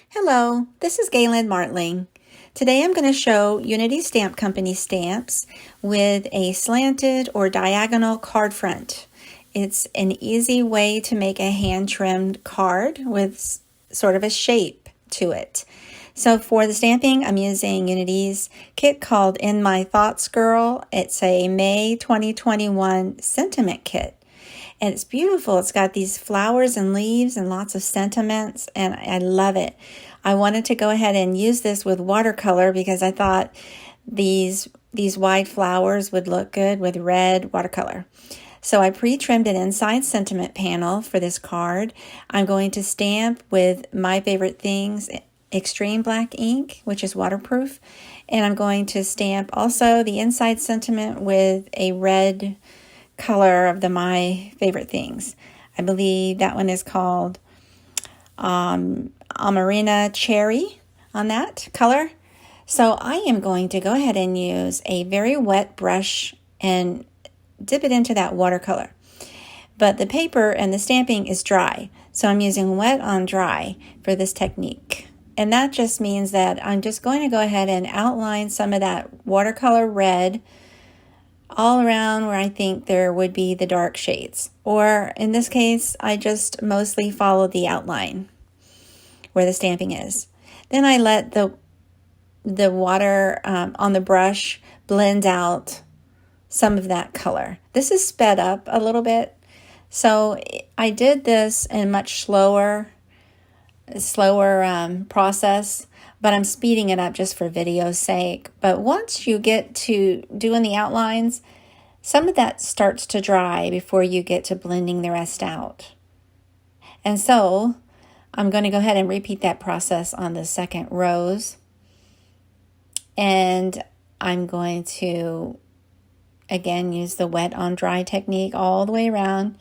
Hello, this is Galen Martling. Today I'm going to show Unity Stamp Company stamps with a slanted or diagonal card front. It's an easy way to make a hand-trimmed card with sort of a shape to it. So for the stamping, I'm using Unity's kit called In My Thoughts Girl. It's a May 2021 sentiment kit. And it's beautiful. It's got these flowers and leaves and lots of sentiments, and I love it. I wanted to go ahead and use this with watercolor because I thought these wide flowers would look good with red watercolor. So I pre-trimmed an inside sentiment panel for this card. I'm going to stamp with my favorite things, extreme black ink, which is waterproof. And I'm going to stamp also the inside sentiment with a red color of my favorite things. I believe that one is called Amarina Cherry on that color. So I am going to go ahead and use a very wet brush and dip it into that watercolor. But the paper and the stamping is dry. So I'm using wet on dry for this technique. And that just means that I'm just going to go ahead and outline some of that watercolor red all around where I think there would be the dark shades. Or in this case, I just mostly follow the outline where the stamping is. Then I let the water on the brush blend out some of that color. This is sped up a little bit. So I did this in a much slower process, but I'm speeding it up just for video's sake. But once you get to doing the outlines, some of that starts to dry before you get to blending the rest out. And so I'm going to go ahead and repeat that process on the second rows. And I'm going to, again, use the wet on dry technique all the way around.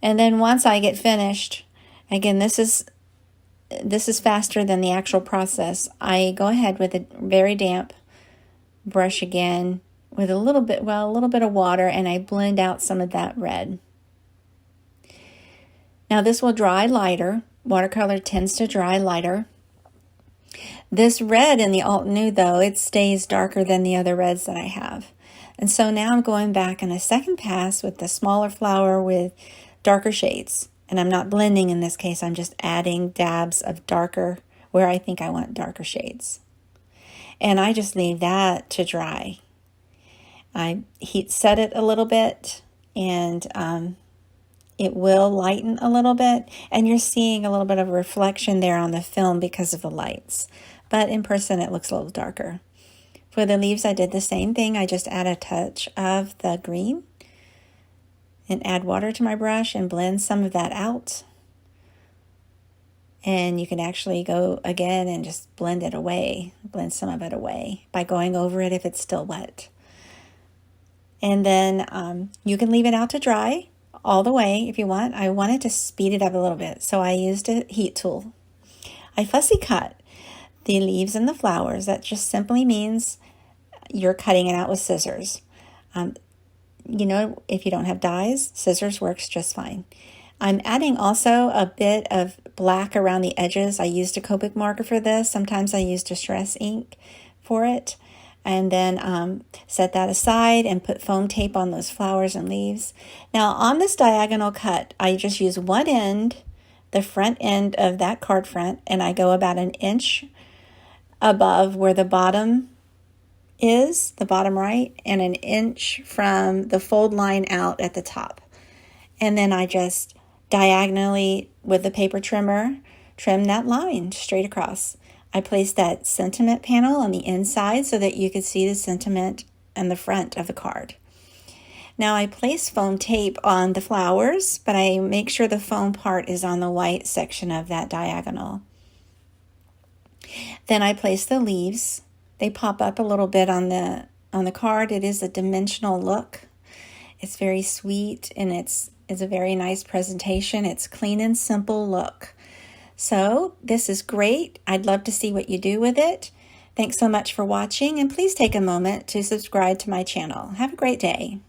And then once I get finished, again, this is faster than the actual process. I go ahead with a very damp brush again with a little bit of water, and I blend out some of that red. Now this will dry lighter. Watercolor tends to dry lighter. This red in the Alt Nude, though, it stays darker than the other reds that I have. And so now I'm going back in a second pass with the smaller flower with darker shades. And I'm not blending in this case, I'm just adding dabs of darker where I think I want darker shades. And I just leave that to dry. I heat set it a little bit, and it will lighten a little bit. And you're seeing a little bit of a reflection there on the film because of the lights. But in person, it looks a little darker. For the leaves, I did the same thing. I just add a touch of the green and add water to my brush and blend some of that out. And you can actually go again and just blend some of it away by going over it if it's still wet. And then you can leave it out to dry all the way if you want. I wanted to speed it up a little bit, so I used a heat tool. I fussy cut the leaves and the flowers. That just simply means you're cutting it out with scissors. You know, if you don't have dies, scissors works just fine. I'm adding also a bit of black around the edges. I used a Copic marker for this. Sometimes I use Distress ink for it. And then set that aside and put foam tape on those flowers and leaves. Now on this diagonal cut, I just use one end, the front end of that card front, and I go about an inch above where the bottom is, the bottom right, and an inch from the fold line out at the top. And then I just diagonally with the paper trimmer trim that line straight across. I placed that sentiment panel on the inside so that you could see the sentiment and the front of the card. Now I place foam tape on the flowers, but I make sure the foam part is on the white section of that diagonal. Then I place the leaves. They pop up a little bit on the card. It is a dimensional look. It's very sweet, and it's a very nice presentation. It's clean and simple look. So this is great. I'd love to see what you do with it. Thanks so much for watching, and please take a moment to subscribe to my channel. Have a great day.